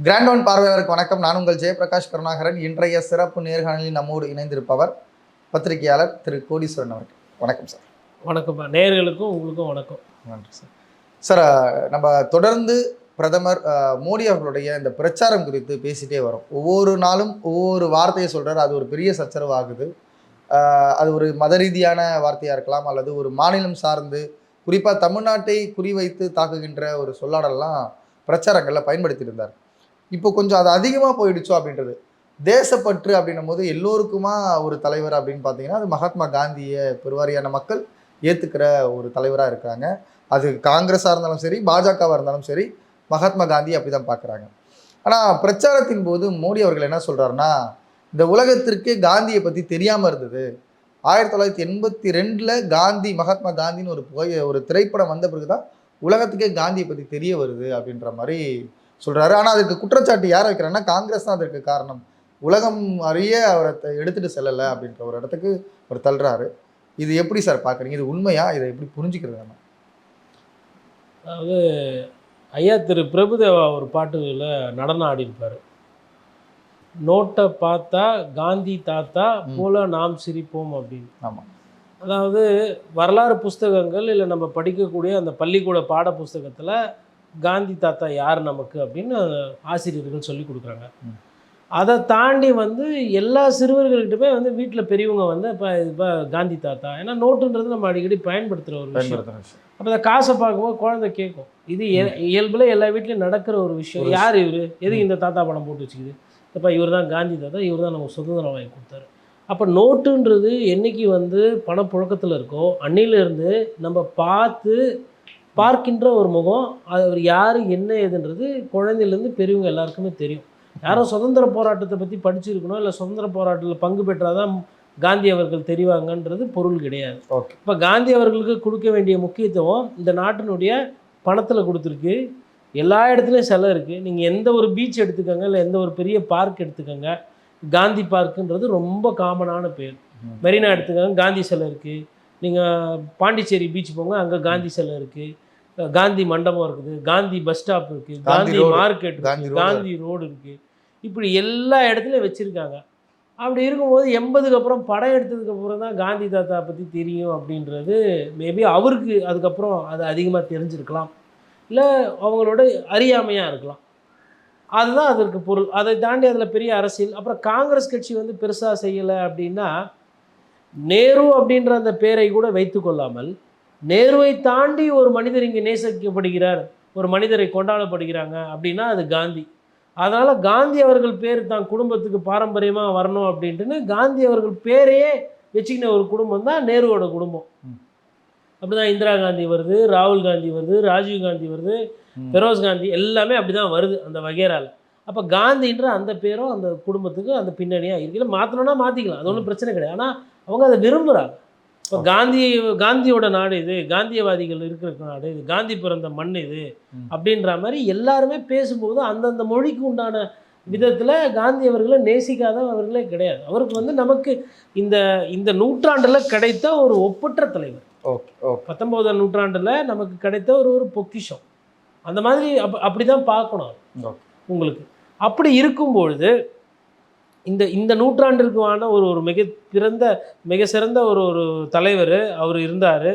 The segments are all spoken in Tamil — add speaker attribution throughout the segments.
Speaker 1: கிராண்ட் ஒன் பார்வையாளருக்கு வணக்கம். நான் உங்கள் ஜெயபிரகாஷ் கருணாகரன். இன்றைய சிறப்பு நேர்காணலில் நம்மோடு இணைந்திருப்பவர் பத்திரிகையாளர் திரு கோடீஸ்வரன் அவர்கள். வணக்கம் சார்.
Speaker 2: வணக்கம்ப்பா. நேயர்களுக்கும் உங்களுக்கும் வணக்கம்.
Speaker 1: நன்றி சார். சார், நம்ம தொடர்ந்து பிரதமர் மோடி அவர்களுடைய இந்த பிரச்சாரம் குறித்து பேசிகிட்டே வரோம். ஒவ்வொரு நாளும் ஒவ்வொரு வார்த்தையை சொல்கிறார். அது ஒரு பெரிய சச்சரவு ஆகுது. அது ஒரு மத ரீதியான வார்த்தையாக இருக்கலாம், அல்லது ஒரு மாநிலம் சார்ந்து குறிப்பாக தமிழ்நாட்டை குறிவைத்து தாக்குகின்ற ஒரு சொல்லாடலாம் பிரச்சாரங்களில் பயன்படுத்திட்டு இருந்தார். இப்போ கொஞ்சம் அது அதிகமாக போயிடுச்சோ அப்படின்றது. தேசப்பற்று அப்படின்னும் போது எல்லோருக்குமா ஒரு தலைவர் அப்படின்னு பார்த்தீங்கன்னா அது மகாத்மா காந்தியை பெருவாரியான மக்கள் ஏற்றுக்கிற ஒரு தலைவராக இருக்காங்க. அது காங்கிரஸாக இருந்தாலும் சரி, பாஜகவாக இருந்தாலும் சரி, மகாத்மா காந்தி அப்படி தான் பார்க்குறாங்க. ஆனால் பிரச்சாரத்தின் போது மோடி அவர்கள் என்ன சொல்கிறாருன்னா, இந்த உலகத்திற்கே காந்தியை பற்றி தெரியாமல் இருந்தது. 1982 காந்தி, மகாத்மா காந்தின்னு ஒரு திரைப்படம் வந்த பிறகு தான் உலகத்துக்கே காந்தியை பற்றி தெரிய வருது அப்படின்ற மாதிரி சொல்கிறாரு. ஆனால் அதுக்கு குற்றச்சாட்டு யார் வைக்கிறாங்கன்னா காங்கிரஸ் தான் அதற்கு காரணம். உலகம் அறிய அவரை எடுத்துகிட்டு செல்லலை அப்படின்ற ஒரு இடத்துக்கு அவர் தள்ளுறாரு. இது எப்படி சார் பார்க்குறீங்க? இது உண்மையா? இதை எப்படி புரிஞ்சுக்கிறது?
Speaker 2: அதாவது ஐயா திரு பிரபுதேவா ஒரு பாட்டுல நடனம் ஆடிருப்பார். நோட்டை பார்த்தா காந்தி தாத்தா போல நாம் சிரிப்போம் அப்படின்னு.
Speaker 1: ஆமாம்.
Speaker 2: அதாவது வரலாறு புஸ்தகங்கள் இல்லை நம்ம படிக்கக்கூடிய அந்த பள்ளிக்கூட பாட புஸ்தகத்தில் காந்தி தாத்தா யார் நமக்கு அப்படின்னு ஆசிரியர்கள் சொல்லி கொடுக்குறாங்க. அதை தாண்டி எல்லா சிறுவர்கள்கிட்டமே வீட்டில் பெரியவங்க இப்போ காந்தி தாத்தா, ஏன்னா நோட்டுன்றது நம்ம அடிக்கடி பயன்படுத்துகிற ஒரு விஷயம். அப்போ அந்த காசை பார்க்கும்போது குழந்தை கேட்கும். இது இயல்பில் எல்லா வீட்லேயும் நடக்கிற ஒரு விஷயம். யார் இவர், எதுக்கு இந்த தாத்தா படம் போட்டு வச்சுக்குது? இப்போ இவர் தான் காந்தி தாத்தா, இவர் தான் நமக்கு சுதந்திரம் வாங்கி கொடுத்தாரு. அப்போ நோட்டுன்றது என்றைக்கு பணப்புழக்கத்தில் இருக்கோ அன்னிலேருந்து நம்ம பார்க்கின்ற ஒரு முகம். அது அவர் யார் என்ன ஏதுன்றது குழந்தையிலேருந்து பெரியவங்க எல்லாருக்குமே தெரியும். யாரும் சுதந்திர போராட்டத்தை பற்றி படிச்சிருக்கணும், இல்லை சுதந்திர போராட்டத்தில் பங்கு பெற்றாதான் காந்தி அவர்கள் தெரிவாங்கன்றது பொருள் கிடையாது. இப்போ காந்தி அவர்களுக்கு கொடுக்க வேண்டிய முக்கியத்துவம் இந்த நாட்டினுடைய பணத்தில் கொடுத்துருக்கு. எல்லா இடத்துலையும் சிலை இருக்குது. நீங்கள் எந்த ஒரு பீச் எடுத்துக்கோங்க, இல்லை எந்த ஒரு பெரிய பார்க் எடுத்துக்கோங்க, காந்தி பார்க்குன்றது ரொம்ப காமனான பேர். மெரினா எடுத்துக்கோங்க, காந்தி சிலை இருக்குது. நீங்கள் பாண்டிச்சேரி பீச் போங்க, அங்கே காந்தி சிலை இருக்குது. காந்தி மண்டபம் இருக்குது, காந்தி பஸ் ஸ்டாப் இருக்குது, காந்தி மார்க்கெட் இருக்குது, காந்தி ரோடு இருக்குது. இப்படி எல்லா இடத்துலையும் வச்சுருக்காங்க. அப்படி இருக்கும்போது 80க்கு அப்புறம் படம் எடுத்ததுக்கு அப்புறம் தான் காந்தி தாத்தா பற்றி தெரியும் அப்படின்றது மேபி அவருக்கு அதுக்கப்புறம் அது அதிகமாக தெரிஞ்சிருக்கலாம், இல்லை அவங்களோட அறியாமையாக இருக்கலாம். அதுதான் அதற்கு பொருள். அதை தாண்டி அதில் பெரிய அரசியல். அப்புறம் காங்கிரஸ் கட்சி பெருசாக செய்யலை அப்படின்னா, நேரு அப்படின்ற அந்த பேரை கூட வைத்து கொள்ளாமல் நேருவை தாண்டி ஒரு மனிதர் இங்கே நேசிக்கப்படுகிறார், ஒரு மனிதரை கொண்டாடப்படுகிறாங்க அப்படின்னா அது காந்தி. அதனால் காந்தி அவர்கள் பேர் தான் குடும்பத்துக்கு பாரம்பரியமாக வரணும் அப்படின்ட்டுன்னு காந்தி அவர்கள் பேரையே வச்சுக்கின ஒரு குடும்பம் தான் நேருவோட குடும்பம். அப்படி தான் இந்திரா காந்தி வருது, ராகுல் காந்தி வருது, ராஜீவ் காந்தி வருது, ஃபெரோஸ் காந்தி எல்லாமே அப்படி தான் வருது அந்த வகைரால். அப்போ காந்தின்ற அந்த பேரும் அந்த குடும்பத்துக்கு அந்த பின்னணியாக இருக்குல்ல. மாற்றணும்னா மாற்றிக்கலாம், அது ஒன்றும் பிரச்சனை கிடையாது. ஆனால் அவங்க அதை விரும்புகிறாங்க. இப்போ காந்தியோட நாடு இது, காந்தியவாதிகள் இருக்கிற நாடு இது, காந்தி பிறந்த மண் இது அப்படின்ற மாதிரி எல்லாருமே பேசும்போது அந்தந்த மொழிக்கு உண்டான விதத்தில் காந்தி அவர்களை நேசிக்காதவர்களே கிடையாது. அவருக்கு நமக்கு இந்த இந்த நூற்றாண்டில் கிடைத்த ஒரு ஒப்பற்ற தலைவர். 19ஆம் நூற்றாண்டில் நமக்கு கிடைத்த ஒரு பொக்கிஷம். அந்த மாதிரி அப்படி தான் பார்க்கணும் உங்களுக்கு. அப்படி இருக்கும்பொழுது இந்த நூற்றாண்டிற்கான ஒரு மிக சிறந்த ஒரு தலைவர் அவர் இருந்தார்.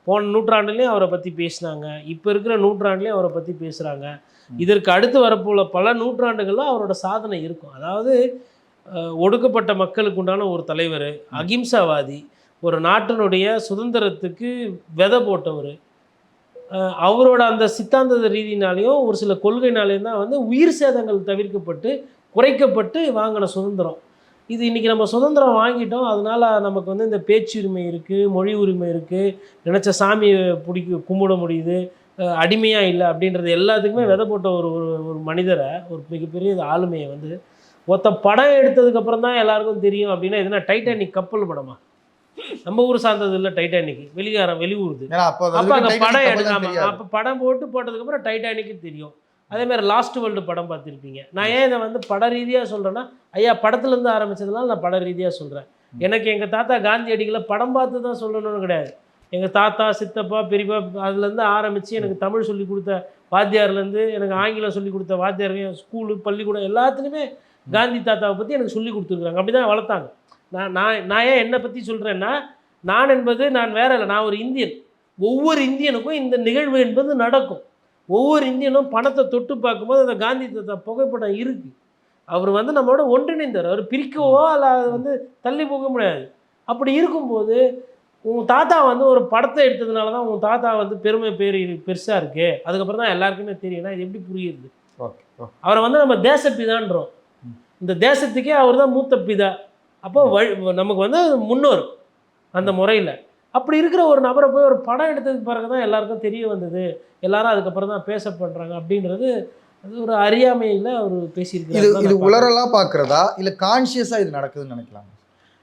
Speaker 2: போன நூற்றாண்டுலேயும் அவரை பற்றி பேசினாங்க, இப்போ இருக்கிற நூற்றாண்டுலேயும் அவரை பற்றி பேசுகிறாங்க. இதற்கு அடுத்து வரப்போல பல நூற்றாண்டுகளில் அவரோட சாதனை இருக்கும். அதாவது ஒடுக்கப்பட்ட மக்களுக்கு உண்டான ஒரு தலைவர், அகிம்சாவாதி, ஒரு நாட்டினுடைய சுதந்திரத்துக்கு விதை போட்டவர். அவரோட அந்த சித்தாந்த ரீதினாலேயும் ஒரு சில கொள்கைனாலேயும் தான் உயிர் சேதங்கள் தவிர்க்கப்பட்டு குறைக்கப்பட்டு வாங்கின சுதந்திரம் இது. இன்றைக்கி நம்ம சுதந்திரம் வாங்கிட்டோம், அதனால் நமக்கு இந்த பேச்சு உரிமை இருக்குது, மொழி உரிமை இருக்குது, நினச்ச சாமியை கும்பிட முடியுது, அடிமையாக இல்லை அப்படின்றது எல்லாத்துக்குமே விதை போட்ட ஒரு மனிதரை, ஒரு மிகப்பெரிய ஆளுமையை ஒருத்த படம் எடுத்ததுக்கப்புறம் தான் எல்லாருக்கும் தெரியும் அப்படின்னா எதுனா டைட்டானிக் கப்பல் படமா? நம்ம ஊர் சார்ந்தது இல்லை டைட்டானிக், வெளியூருது. அப்போ அங்கே படம் எடுக்காமல் அப்போ படம் போட்டதுக்கப்புறம் டைட்டானிக்கு தெரியும். அதேமாதிரி லாஸ்ட் வேர்ல்டு படம் பார்த்துருப்பீங்க. நான் ஏன் இதை பட ரீதியாக சொல்கிறேன்னா, ஐயா படத்துலேருந்து ஆரம்பித்ததுனால நான் பட ரீதியாக சொல்கிறேன். எனக்கு எங்கள் தாத்தா காந்தியடிகளை படம் பார்த்து தான் சொல்லணும்னு கிடையாது. எங்கள் தாத்தா, சித்தப்பா, பெரியப்பா அதுலேருந்து ஆரம்பித்து எனக்கு தமிழ் சொல்லி கொடுத்த வாத்தியார்லேருந்து எனக்கு ஆங்கிலம் சொல்லி கொடுத்த வாத்தியார்கள், ஸ்கூலு, பள்ளிக்கூடம் எல்லாத்துலேயுமே காந்தி தாத்தாவை பற்றி எனக்கு சொல்லி கொடுத்துருக்குறாங்க. அப்படி தான் வளர்த்தாங்க. நான் நான் நான் ஏன் என்னை பற்றி சொல்கிறேன்னா, நான் என்பது நான் வேற இல்லை, நான் ஒரு இந்தியன். ஒவ்வொரு இந்தியனுக்கும் இந்த நிகழ்வு என்பது நடக்கும். ஒவ்வொரு இந்தியனும் பணத்தை தொட்டு பார்க்கும்போது அந்த காந்தி தாத்தா புகைப்படம் இருக்குது. அவர் வந்து நம்மளோட ஒன்றிணைந்தார். அவர் பிரிக்கவோ அல்ல அதை வந்து தள்ளி போக முடியாது. அப்படி இருக்கும்போது உன் தாத்தா வந்து ஒரு படத்தை எடுத்ததுனால தான் உன் தாத்தா வந்து பெருமை பெருசாக இருக்குது, அதுக்கப்புறம் தான் எல்லாருக்குமே தெரியும்னா இது எப்படி புரியுது?
Speaker 1: ஓகே.
Speaker 2: அவரை வந்து நம்ம தேசப்பிதான்றோம். இந்த தேசத்துக்கே அவர் தான் மூத்த பிதா. அப்போ நமக்கு வந்து முன்னோர் அந்த முறையில். அப்படி இருக்கிற ஒரு நபரை போய் ஒரு படம் எடுத்ததுக்கு பிறகு தான் எல்லாருக்கும் தெரிய வந்தது, எல்லாரும் அதுக்கப்புறம் தான் பேச பண்ணுறாங்க அப்படின்றது அது ஒரு அறியாமையில் அவர் பேசியிருக்காரு.
Speaker 1: இது உலரெல்லாம் பார்க்குறதா இல்லை கான்ஷியஸாக இது நடக்குதுன்னு நினைக்கலாம்?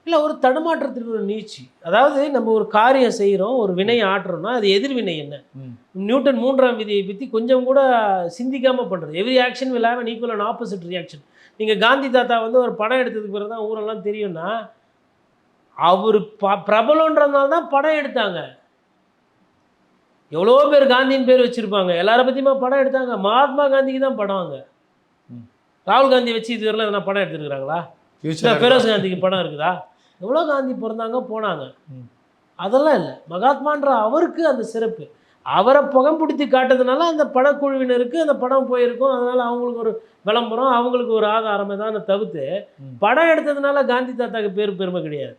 Speaker 2: இல்லை, ஒரு தடுமாற்றத்திற்கு ஒரு நீட்சி. அதாவது நம்ம ஒரு காரியம் செய்கிறோம், ஒரு வினையை ஆட்டுறோம்னா அது எதிர்வினை என்ன? நியூட்டன் 3ஆம் விதியை பற்றி கொஞ்சம் கூட சிந்திக்காமல் பண்ணுறது. Every action will have an equal and opposite reaction. நீங்கள் காந்தி தாத்தா வந்து ஒரு படம் எடுத்ததுக்கு பிறகு தான் ஊரெல்லாம் தெரியும்னா, அவர் பிரபலன்றதுனால தான் படம் எடுத்தாங்க. எவ்வளோ பேர் காந்தியின் பேர் வச்சுருப்பாங்க, எல்லாரை பற்றியுமா படம் எடுத்தாங்க? மகாத்மா காந்திக்கு தான் படம் அங்கே. ராகுல் காந்தி வச்சு இது வரலாம் எதனா படம் எடுத்துருக்குறாங்களா? ஃபெரோஸ் காந்திக்கு படம் இருக்குதா? எவ்வளோ காந்தி பிறந்தாங்க போனாங்க, அதெல்லாம் இல்லை. மகாத்மான்ற அவருக்கு அந்த சிறப்பு. அவரை புகம்பிடித்து காட்டுறதுனால அந்த படக்குழுவினருக்கு அந்த படம் போயிருக்கும். அதனால் அவங்களுக்கு ஒரு விளம்பரம், அவங்களுக்கு ஒரு ஆதாரமே தான் தவிர்த்து படம் எடுத்ததுனால காந்தி தாத்தாக்கு பெருமை கிடையாது.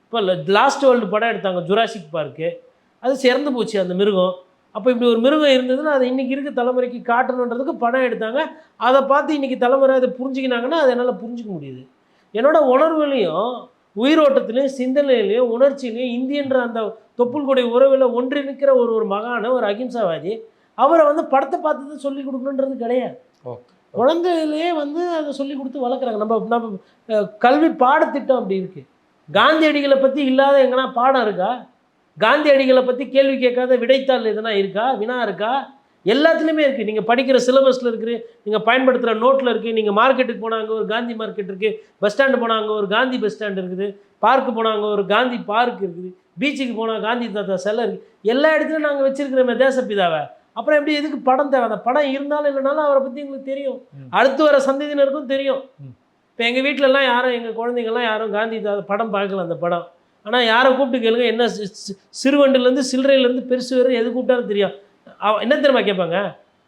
Speaker 2: இப்போ லாஸ்ட் வேர்ல்டு படம் எடுத்தாங்க, ஜுராசிக் பார்க்கு, அது சிறந்து போச்சு அந்த மிருகம். அப்போ இப்படி ஒரு மிருகம் இருந்ததுன்னா அதை இன்றைக்கி இருக்க தலைமுறைக்கு காட்டணுன்றதுக்கு படம் எடுத்தாங்க. அதை பார்த்து இன்றைக்கி தலைமுறை அதை புரிஞ்சிக்கினாங்கன்னா அதை என்னால் புரிஞ்சிக்க முடியுது. என்னோட உணர்வுலையும் உயிரோட்டத்திலையும் சிந்தனையிலையும் உணர்ச்சியிலையும் இந்தியன்ற அந்த தொப்புள்கொடை உறவில் ஒன்றி நிற்கிற ஒரு மகான ஒரு அகிம்சாவாதி அவரை வந்து படத்தை பார்த்து தான் சொல்லிக் கொடுக்கணுன்றது கிடையாது. குழந்தையிலேயே வந்து அதை சொல்லி கொடுத்து வளர்க்குறாங்க. நம்ம கல்வி பாடத்திட்டம் அப்படி இருக்குது. காந்தியடிகளை பற்றி இல்லாத எங்கன்னா பாடம் இருக்கா? காந்தியடிகளை பற்றி கேள்வி கேட்காத விடைத்தாள் எதுனா இருக்கா? வினா இருக்கா? எல்லாத்துலேயுமே இருக்குது. நீங்கள் படிக்கிற சிலபஸில் இருக்குது, நீங்கள் பயன்படுத்துகிற நோட்டில் இருக்குது. நீங்கள் மார்க்கெட்டுக்கு போனாங்க ஒரு காந்தி மார்க்கெட் இருக்குது, பஸ் ஸ்டாண்டு போனாங்க ஒரு காந்தி பஸ் ஸ்டாண்டு இருக்குது, பார்க்கு போனாங்க ஒரு காந்தி பார்க் இருக்குது, பீச்சுக்கு போனால் காந்தி தாத்தா சிலை இருக்குது. எல்லா இடத்துலையும் நாங்கள் வச்சுருக்கிறோமே தேசப்பிதாவை. அப்புறம் எப்படி எதுக்கு படம் தேவை? அந்த படம் இருந்தாலும் இல்லைனாலும் அவரை பற்றி எங்களுக்கு தெரியும், அடுத்து வர சந்ததியினருக்கும் தெரியும். இப்போ எங்கள் வீட்டிலலாம் யாரும், எங்கள் குழந்தைங்கள்லாம் யாரும் காந்தி தாத்தா படம் பார்க்கல அந்த படம். ஆனால் யாரை கூப்பிட்டு கேளுங்க, என்ன சிறுவண்டிலேருந்து சில்லறையிலேருந்து பெருசு வரை எது கூப்பிட்டாலும் தெரியும். என்ன தெரியுமா கேட்பாங்க?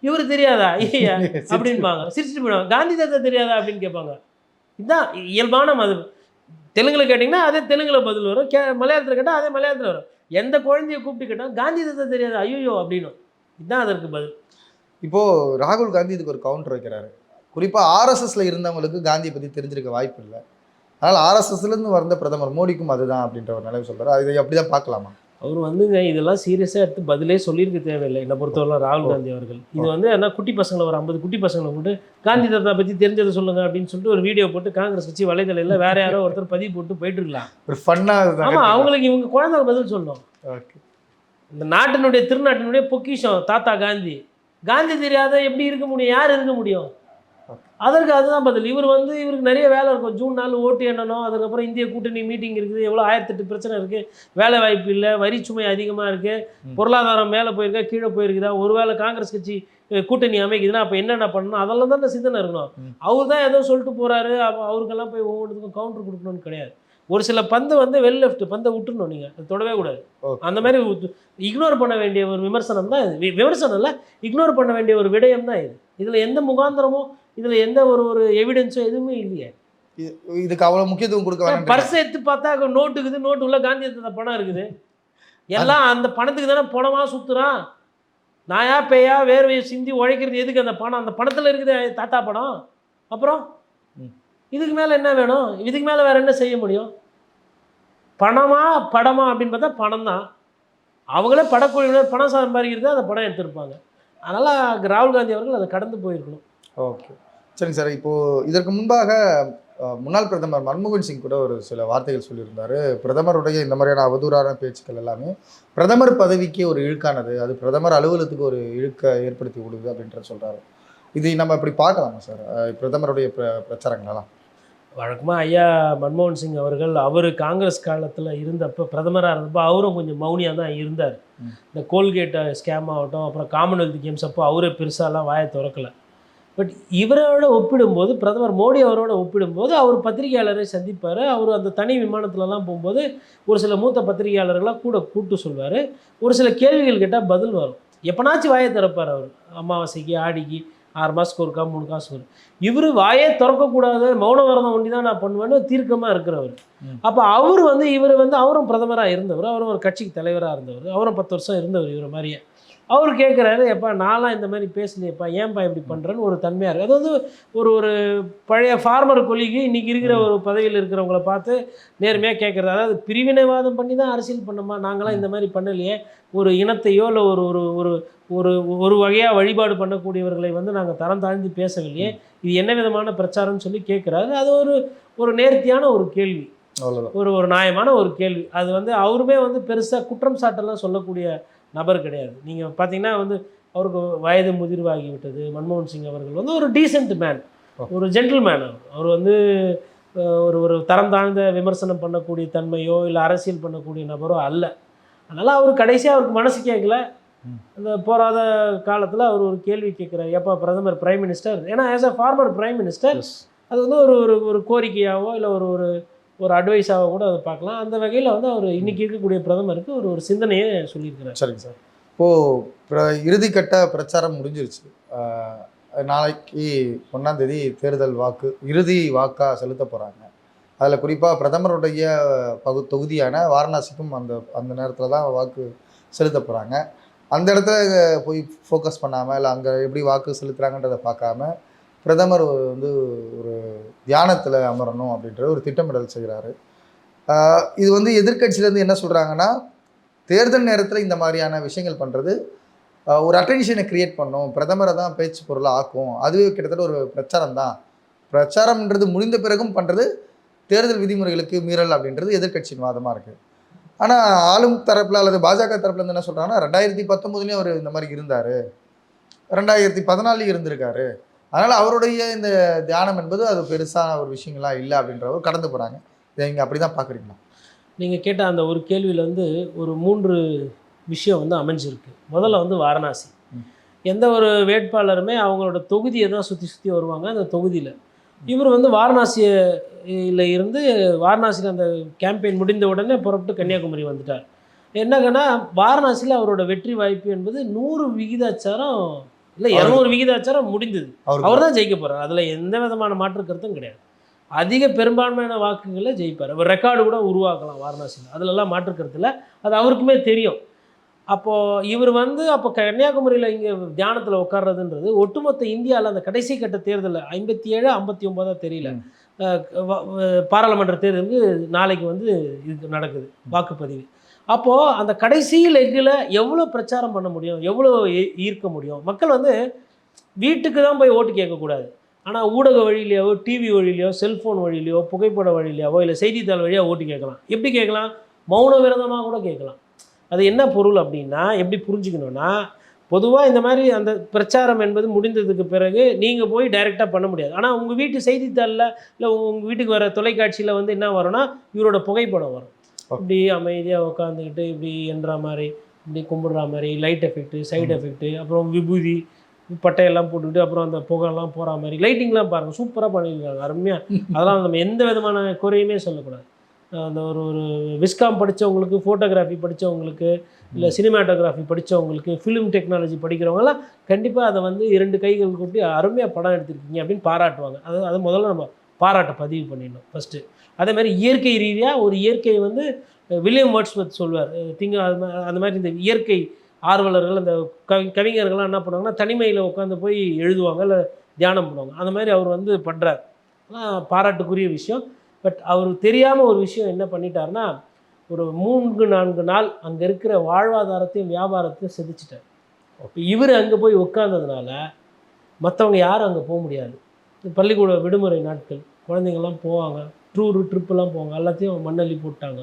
Speaker 2: இவர் தெரியாதா ஐயா அப்படின்பாங்க, சிரிச்சுட்டு போயிடுவாங்க. காந்தி தாத்தா தெரியாதா அப்படின்னு கேட்பாங்க. இதுதான் இயல்பான மது. தெலுங்குல கேட்டிங்கன்னா அதே தெலுங்குல பதில் வரும், மலையாளத்தில் கேட்டால் அதே மலையாளத்தில் வரும். எந்த குழந்தைய கூப்பிட்டு கேட்டால் காந்தி தாத்தா தெரியாதா ஐயோ அப்படின்னும். இதுதான் அதற்கு பதில்.
Speaker 1: இப்போது ராகுல் காந்தி இதுக்கு ஒரு கவுண்டர் வைக்கிறாரு. குறிப்பாக ஆர்எஸ்எஸ்ல இருந்தவங்களுக்கு காந்தியை பற்றி தெரிஞ்சிருக்க வாய்ப்பு இல்லை, அதனால் ஆர்எஸ்எஸ்லேருந்து வந்த பிரதமர் மோடிக்கும் அதுதான் அப்படின்ற ஒரு நிலைமை சொல்கிறார். அதை அப்படி தான் பார்க்கலாமா?
Speaker 2: அவர் வந்துங்க இதெல்லாம் சீரியஸாக எடுத்து பதிலே சொல்லியிருக்க தேவையில்லை என்னை பொறுத்தவரை ராகுல் காந்தி அவர்கள். இது வந்து என்ன குட்டி பசங்களை ஒரு 50 குட்டி பசங்களை போட்டு காந்தி தாத்தா பற்றி தெரிஞ்சதை சொல்லுங்கள் அப்படின்னு சொல்லிட்டு ஒரு வீடியோ போட்டு காங்கிரஸ் கட்சி வலைதளையில் வேறு யாரோ ஒருத்தர் பதிவு போட்டு போயிட்டு இருக்கலாம்.
Speaker 1: ஒரு ஃபன்னாக.
Speaker 2: ஆமாம், அவங்களுக்கு இவங்க குழந்தை பதில் சொல்லணும். இந்த நாட்டினுடைய திருநாட்டினுடைய பொக்கிஷம் தாத்தா காந்தி. காந்தி தெரியாத எப்படி இருக்க முடியும்? யார் இருக்க முடியும்? அதற்கு அதுதான் பதில். இவருக்கு நிறைய வேலை இருக்கும். ஜூன் 4 ஓட்டு எண்ணணும், அதுக்கப்புறம் இந்திய கூட்டணி மீட்டிங் இருக்குது, எவ்வளோ 1008 பிரச்சனை இருக்குது, வேலை வாய்ப்பு இல்லை, வரி சுமை அதிகமாக இருக்குது, பொருளாதாரம் மேலே போயிருக்கா கீழே போயிருக்குதா, ஒருவேளை காங்கிரஸ் கட்சி கூட்டணி அமைக்குதுன்னா அப்போ என்னென்ன பண்ணணும், அதெல்லாம் தான் சிந்தனை இருக்கணும். அவர் தான் ஏதோ சொல்லிட்டு போகிறாரு, அவருக்கெல்லாம் போய் ஒவ்வொன்றுக்கும் கவுண்டர் கொடுக்கணும்னு கிடையாது. ஒரு சில பந்து வந்து வெல் லெஃப்ட் பந்தை விட்டுருணும், நீங்கள் அதை தொடவே கூடாது. அந்த மாதிரி இக்னோர் பண்ண வேண்டிய ஒரு விமர்சனம் தான் இது. விமர்சனம் இல்லை, இக்னோர் பண்ண வேண்டிய ஒரு விடயம் தான் இது. இதில் எந்த முகாந்திரமோ இதில் எந்த ஒரு எவிடன்ஸோ எதுவுமே இல்லையே.
Speaker 1: இதுக்கு அவ்வளோ முக்கியத்துவம் கொடுக்க வேண்டாம்.
Speaker 2: பர்ஸை எடுத்து பார்த்தா நோட்டுக்குது, நோட்டு உள்ள காந்தி தாத்தா பணம் இருக்குது. எல்லாம் அந்த பணத்துக்கு தானே பணமாக சுற்றுறான். நாயா பேயா வேர்வையை சிந்தி உழைக்கிறது எதுக்கு? அந்த பணம், அந்த பணத்தில் இருக்குது தாத்தா பணம். அப்புறம் இதுக்கு மேலே என்ன வேணும்? இதுக்கு மேலே வேறு என்ன செய்ய முடியும்? பணமா படமா அப்படின்னு பார்த்தா பணம் தான். அவங்களே படக்குழுவினர் பணம் சம்பாதிக்கிறது அந்த படம் எடுத்திருப்பாங்க. அதனால் ராகுல் காந்தி அவர்கள் அதை கடந்து போயிருக்கணும்.
Speaker 1: ஓகே, சரிங்க சார். இப்போது இதற்கு முன்பாக முன்னாள் பிரதமர் மன்மோகன் சிங் கூட ஒரு சில வார்த்தைகள் சொல்லியிருந்தார். பிரதமருடைய இந்த மாதிரியான அவதூறான பேச்சுக்கள் எல்லாமே பிரதமர் பதவிக்கு ஒரு இழுக்கானது, அது பிரதமர் அலுவலகத்துக்கு ஒரு இழுக்க ஏற்படுத்தி விடுது அப்படின்ற சொல்கிறாரு. இது நம்ம இப்படி பார்க்கலாமா சார் பிரதமருடைய பிரச்சாரங்களெல்லாம்?
Speaker 2: வழக்கமாக ஐயா மன்மோகன் சிங் அவர்கள் அவர் காங்கிரஸ் காலத்தில் இருந்தப்போ பிரதமராக இருந்தப்போ அவரும் கொஞ்சம் மௌனியாக தான் இருந்தார். இந்த கோல்கேட் ஸ்கேம் ஆகட்டும், அப்புறம் காமன்வெல்த் கேம்ஸ் அப்போ அவரே பெருசாலாம் வாயை திறக்கலை. பட் இவரோட ஒப்பிடும்போது, பிரதமர் மோடி அவரோட ஒப்பிடும்போது, அவர் பத்திரிகையாளரை சந்திப்பார். அவர் அந்த தனி விமானத்துலலாம் போகும்போது ஒரு சில மூத்த பத்திரிகையாளர்கள்லாம் கூட கூப்பிட்டு சொல்வார். ஒரு சில கேள்விகள் கேட்டால் பதில் வரும். எப்போனாச்சும் வாயை திறப்பார் அவர். அமாவாசைக்கு, ஆடிக்கு, 6 மாதத்துக்கு ஒருக்கா, 3 காசுக்கு ஒரு. இவர் வாயே திறக்கக்கூடாது, மௌன விரதம் ஒண்டி தான் நான் பண்ணுவேன்னு தீர்க்கமாக இருக்கிறவர். அப்போ அவர் வந்து இவர் வந்து அவரும் பிரதமராக இருந்தவர், அவரும் ஒரு கட்சிக்கு தலைவராக இருந்தவர், அவரும் 10 வருஷம் இருந்தவர் இவரை மாதிரியே. அவர் கேட்குறாரு, எப்பா நான்லாம் இந்த மாதிரி பேசலையேப்பா, ஏன்பா இப்படி பண்ணுறேன்னு ஒரு தன்மையாக இருக்குது. அது வந்து ஒரு ஒரு பழைய ஃபார்மர் கொலிக்கு இன்றைக்கி இருக்கிற ஒரு பதவியில் இருக்கிறவங்கள பார்த்து நேர்மையாக கேட்குறது. அதாவது பிரிவினைவாதம் பண்ணி தான் அரசியல் பண்ணோமா, நாங்களாம் இந்த மாதிரி பண்ணலையே, ஒரு இனத்தையோ இல்லை ஒரு ஒரு ஒரு ஒரு ஒரு வகையாக வழிபாடு பண்ணக்கூடியவர்களை வந்து நாங்கள் தரம் தாழ்ந்து பேசவில்லையே, இது என்ன விதமான பிரச்சாரம்னு சொல்லி கேட்குறாரு. அது ஒரு ஒரு நேர்த்தியான ஒரு கேள்வி, ஒரு ஒரு நியாயமான ஒரு கேள்வி. அது வந்து அவருமே வந்து பெருசாக குற்றம் சாட்டெல்லாம் சொல்லக்கூடிய நபர் கிடையாது. நீங்கள் பார்த்தீங்கன்னா வந்து அவருக்கு வயது முதிர்வாகி விட்டது. மன்மோகன் சிங் அவர்கள் வந்து ஒரு டீசென்ட் மேன், ஒரு ஜென்டில்மேன். அவர் வந்து ஒரு ஒரு தரம் தாழ்ந்த விமர்சனம் பண்ணக்கூடிய தன்மையோ இல்லை அரசியல் பண்ணக்கூடிய நபரோ அல்ல. அதனால் அவர் கடைசியாக அவருக்கு மனசு கேட்கல. அந்த போராத காலத்தில் அவர் ஒரு கேள்வி கேட்குறாரு, எப்போ பிரதமர் பிரைம் மினிஸ்டர், ஏன்னா as a former prime minister அது வந்து ஒரு ஒரு ஒரு கோரிக்கையாகவோ இல்லை ஒரு ஒரு ஒரு அட்வைஸாக கூட அதை பார்க்கலாம். அந்த வகையில் வந்து அவர் இன்றைக்கி இருக்கக்கூடிய பிரதமருக்கு ஒரு ஒரு சிந்தனையை சொல்லியிருக்கிறார்.
Speaker 1: சரிங்க சார். இப்போது இறுதிக்கட்ட பிரச்சாரம் முடிஞ்சிருச்சு. நாளைக்கு 1ஆம் தேதி தேர்தல் வாக்கு இறுதி வாக்காக செலுத்த போகிறாங்க. அதில் குறிப்பாக பிரதமருடைய தொகுதியான வாரணாசிக்கும் அந்த அந்த நேரத்தில் தான் வாக்கு செலுத்த போகிறாங்க. அந்த இடத்துல போய் ஃபோக்கஸ் பண்ணாமல் இல்லை அங்கே எப்படி வாக்கு செலுத்துகிறாங்கன்றதை பார்க்காம பிரதமர் வந்து ஒரு தியானத்தில் அமரணும் அப்படின்ற ஒரு திட்டமிடல் செய்கிறாரு. இது வந்து எதிர்க்கட்சியிலேருந்து என்ன சொல்கிறாங்கன்னா, தேர்தல் நேரத்தில் இந்த மாதிரியான விஷயங்கள் பண்ணுறது ஒரு அட்டென்ஷனை க்ரியேட் பண்ணும், பிரதமரை தான் பேச்சு பொருளாக ஆக்கும், அதுவே கிட்டத்தட்ட ஒரு பிரச்சாரம் தான், பிரச்சாரம்ன்றது முடிந்த பிறகும் பண்ணுறது தேர்தல் விதிமுறைகளுக்கு மீறல் அப்படின்றது எதிர்க்கட்சியின் வாதமாக இருக்குது. ஆனால் ஆளும் தரப்பில் அல்லது பாஜக தரப்பில் இருந்து என்ன சொல்கிறாங்கன்னா, 2019 அவர் இந்த மாதிரி இருந்தார், 2014 இருந்திருக்காரு, அதனால் அவருடைய இந்த தியானம் என்பது அது பெருசான ஒரு விஷயங்களாக இல்லை அப்படின்றவர் கடந்து போகிறாங்க. இதை நீங்கள் அப்படி தான் பார்க்குறீங்களா?
Speaker 2: நீங்கள் கேட்ட அந்த ஒரு கேள்வியில் வந்து ஒரு 3 விஷயம் வந்து அமைஞ்சிருக்கு. முதல்ல வந்து வாரணாசி. எந்த ஒரு வேட்பாளருமே அவங்களோட தொகுதியை தான் சுற்றி சுற்றி வருவாங்க. அந்த தொகுதியில் இவர் வந்து வாரணாசியில் இருந்து வாரணாசியில் அந்த கேம்பெயின் முடிந்த உடனே புறப்பட்டு கன்னியாகுமரி வந்துட்டார். என்னங்கன்னா வாரணாசியில் அவரோட வெற்றி வாய்ப்பு என்பது 100 விகிதாச்சாரம் இல்லை 200 விகிதாச்சாரம் முடிந்தது. அவர் தான் ஜெயிக்க போகிறார். அதில் எந்த விதமான மாற்று கருத்தும் கிடையாது. அதிக பெரும்பான்மையான வாக்குகளை ஜெயிப்பார். அவர் ரெக்கார்டு கூட உருவாக்கலாம் வாரணாசியில், அதிலெல்லாம் மாற்று கருத்து இல்லை. அது அவருக்குமே தெரியும். அப்போது இவர் வந்து அப்போ கன்னியாகுமரியில் இங்கே தியானத்தில் உட்கார்றதுன்றது ஒட்டுமொத்த இந்தியாவில் அந்த கடைசி கட்ட தேர்தலில் 57 59 தெரியல, பாராளுமன்ற தேர்தலுக்கு நாளைக்கு வந்து இது நடக்குது வாக்குப்பதிவு. அப்போது அந்த கடைசி லெக்கில் எவ்வளோ பிரச்சாரம் பண்ண முடியும், எவ்வளோ ஈர்க்க முடியும்? மக்கள் வந்து வீட்டுக்கு தான் போய் ஓட்டு கேட்கக்கூடாது, ஆனால் ஊடக வழியிலையோ, டிவி வழியிலையோ, செல்ஃபோன் வழியிலையோ, புகைப்பட வழியிலையோ இல்லை செய்தித்தாள் வழியாக ஓட்டு கேட்கலாம். எப்படி கேட்கலாம்? மௌன விரதமாக கூட கேட்கலாம். அது என்ன பொருள் அப்படின்னா, எப்படி புரிஞ்சுக்கணுன்னா, பொதுவாக இந்த மாதிரி அந்த பிரச்சாரம் என்பது முடிந்ததுக்கு பிறகு நீங்கள் போய் டைரெக்டாக பண்ண முடியாது. ஆனால் உங்கள் வீட்டு செய்தித்தாளில் இல்லை உங்கள் வீட்டுக்கு வர தொலைக்காட்சியில் வந்து என்ன வரும்னா, இவரோட புகைப்படம் வரும். இப்படி அமைதியாக உட்காந்துக்கிட்டு இப்படி என்ற மாதிரி, இப்படி கும்பிடுற மாதிரி, லைட் எஃபெக்ட்டு, சைடு எஃபெக்ட்டு, அப்புறம் விபூதி பட்டையெல்லாம் போட்டுக்கிட்டு அப்புறம் அந்த புகைலாம் போகிற மாதிரி லைட்டிங்லாம் பாருங்கள், சூப்பராக பண்ணியிருக்காங்க, அருமையாக. அதெல்லாம் நம்ம எந்த விதமான குறையுமே சொல்லக்கூடாது. அந்த ஒரு ஒரு விஸ்காம் படித்தவங்களுக்கு, ஃபோட்டோகிராஃபி படித்தவங்களுக்கு, இல்லை சினிமாட்டோகிராஃபி படித்தவங்களுக்கு, ஃபிலிம் டெக்னாலஜி படிக்கிறவங்கலாம் கண்டிப்பாக அதை வந்து 2 கைகள் கூட்டி அருமையாக படம் எடுத்துருக்கீங்க அப்படின்னு பாராட்டுவாங்க. அதை முதல்ல நம்ம பாராட்ட பதிவு பண்ணிடணும் ஃபஸ்ட்டு. அதேமாதிரி இயற்கை ரீதியாக ஒரு இயற்கையை வந்து வில்லியம் வேர்ட்ஸ்வர்த் சொல்வார், அந்த மாதிரி இந்த இயற்கை ஆர்வலர்கள் அந்த கவிஞர்கள்லாம் என்ன பண்ணுவாங்கன்னா தனிமையில் உட்காந்து போய் எழுதுவாங்க, இல்லை தியானம் பண்ணுவாங்க. அந்த மாதிரி அவர் வந்து பண்ணுறார். பாராட்டுக்குரிய விஷயம். பட் அவர் தெரியாமல் ஒரு விஷயம் என்ன பண்ணிட்டார்னா, ஒரு 3-4 நாள் அங்கே இருக்கிற வாழ்வாதாரத்தையும் வியாபாரத்தையும் செதுச்சிட்டார். இவர் அங்கே போய் உட்கார்ந்ததுனால மற்றவங்க யாரும் அங்கே போக முடியாது. பள்ளிக்கூட விடுமுறை நாட்கள் குழந்தைங்கள்லாம் போவாங்க, ட்ரிப்பெல்லாம் போவாங்க, எல்லாத்தையும் மண்ணள்ளி போட்டாங்க.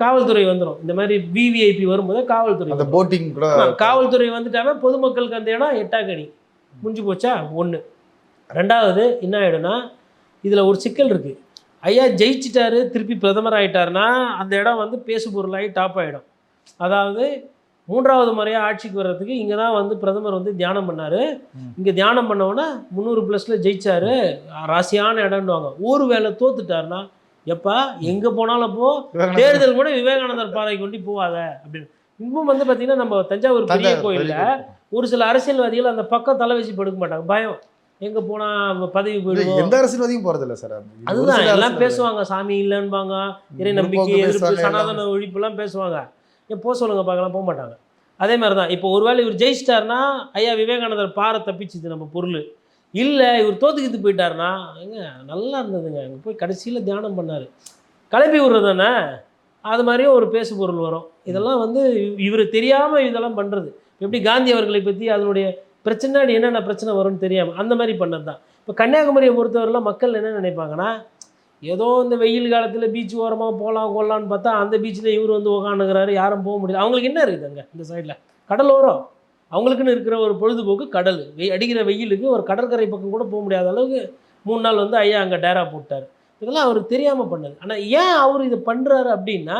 Speaker 2: காவல்துறை வந்துடும். இந்த மாதிரி விவிஐபி வரும்போது காவல்துறை,
Speaker 1: அந்த போட்டிங் கூட
Speaker 2: காவல்துறை வந்துட்டாவே பொதுமக்களுக்கு அந்த இடம் எட்டாக்கணி முடிஞ்சு போச்சா. 1. 2வது என்ன ஆகிடும்னா, இதில் ஒரு சிக்கல் இருக்குது. ஐயா ஜெயிச்சிட்டாரு, திருப்பி பிரதமர் ஆகிட்டாருன்னா அந்த இடம் வந்து பேசு பொருளாகி டாப் ஆகிடும். அதாவது 3வது முறையாக ஆட்சிக்கு வர்றதுக்கு இங்கே தான் வந்து பிரதமர் வந்து தியானம் பண்ணார். இங்கே தியானம் பண்ணவொன்னே 300+ ஜெயிச்சாரு. ராசியான இடம்னுவாங்க. ஒரு வேளை தோத்துட்டாருன்னா எப்பா எங்கே போனாலும் போ, தேர்தல் கூட விவேகானந்தர் பாறை கொண்டு போவாத அப்படின்னு. இன்னும் வந்து பார்த்தீங்கன்னா நம்ம தஞ்சாவூர் பெரிய கோயிலில் ஒரு சில அரசியல்வாதிகள் அந்த பக்கம் தலை வச்சு படுக்க மாட்டாங்க. பயம், எங்கே போனால் பதவி போயிடுவோம்.
Speaker 1: எந்த அரசியல்வாதியும் போகிறதில்ல சார்.
Speaker 2: அதுதான் எல்லாம் பேசுவாங்க. சாமி இல்லைன்பாங்க, இறை நம்பிக்கை எதிர்ப்பு, சனாதன ஒழிப்புலாம் பேசுவாங்க. ஏன் போக சொல்லுங்க பார்க்கலாம், போக மாட்டாங்க. அதே மாதிரி தான் இப்போ ஒருவேளை இவர் ஜெயிச்சிட்டாருன்னா ஐயா விவேகானந்தர் பாறை தப்பிச்சுது நம்ம பொருள். இல்லை இவர் தோத்துக்கிட்டு போயிட்டாருன்னா எங்க நல்லா இருந்ததுங்க, அங்கே போய் கடைசியில் தியானம் பண்ணார், கிளப்பி விடுறது தானே. அது மாதிரியும் ஒரு பேசு பொருள் வரும். இதெல்லாம் வந்து இவர் தெரியாமல் இதெல்லாம் பண்ணுறது. எப்படி காந்தி அவர்களை பற்றி அதனுடைய பிரச்சனை என்னென்ன பிரச்சனை வரும்னு தெரியாமல் அந்த மாதிரி பண்ணது தான். இப்போ கன்னியாகுமரியை பொறுத்தவரைலாம் மக்கள் என்ன நினைப்பாங்கன்னா, ஏதோ இந்த வெயில் காலத்தில் பீச் ஓரமாக போகலாம் கொள்ளலான்னு பார்த்தா அந்த பீச்சில் இவர் வந்து உட்காந்துக்கிறாரு, யாரும் போக முடியல. அவங்களுக்கு என்ன இருக்குது அங்கே இந்த சைடில்? கடலோரம். அவங்களுக்குன்னு இருக்கிற ஒரு பொழுதுபோக்கு கடல். அடிக்கிற வெயிலுக்கு ஒரு கடற்கரை பக்கம் கூட போக முடியாத அளவுக்கு 3 நாள் வந்து ஐயா அங்கே டேரா போட்டார். இதெல்லாம் அவருக்கு தெரியாமல் பண்ணது. ஆனால் ஏன் அவர் இதை பண்ணுறாரு அப்படின்னா,